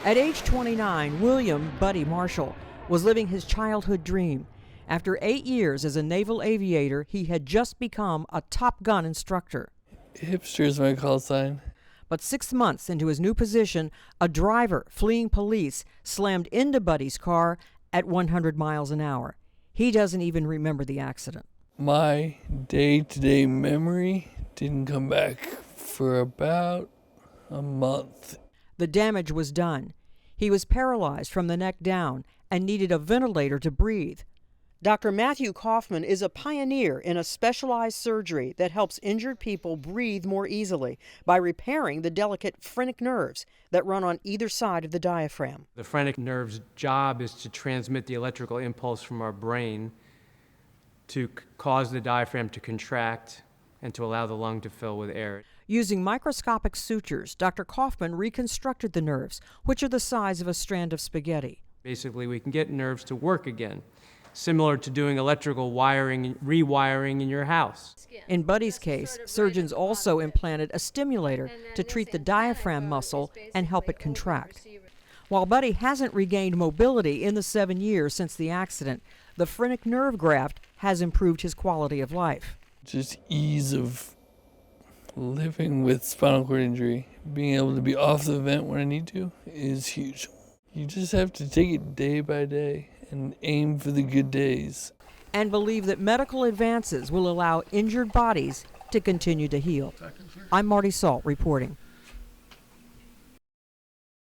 At age 29, William Buddy Marshall was living his childhood dream. After 8 years as a naval aviator, he had just become a Top Gun instructor. Hipster is my call sign. But 6 months into his new position, a driver fleeing police slammed into Buddy's car at 100 miles an hour. He doesn't even remember the accident. My day-to-day memory didn't come back for about a month. The damage was done. He was paralyzed from the neck down and needed a ventilator to breathe. Dr. Matthew Kaufman is a pioneer in a specialized surgery that helps injured people breathe more easily by repairing the delicate phrenic nerves that run on either side of the diaphragm. The phrenic nerve's job is to transmit the electrical impulse from our brain to cause the diaphragm to contract and to allow the lung to fill with air. Using microscopic sutures, Dr. Kaufman reconstructed the nerves, which are the size of a strand of spaghetti. Basically, we can get nerves to work again, similar to doing electrical wiring, rewiring in your house. In Buddy's case, surgeons also implanted a stimulator to treat the diaphragm muscle and help it contract. While Buddy hasn't regained mobility in the 7 years since the accident, the phrenic nerve graft has improved his quality of life. Just ease of living with spinal cord injury, being able to be off the vent when I need to, is huge. You just have to take it day by day and aim for the good days. And believe that medical advances will allow injured bodies to continue to heal. I'm Marty Salt reporting.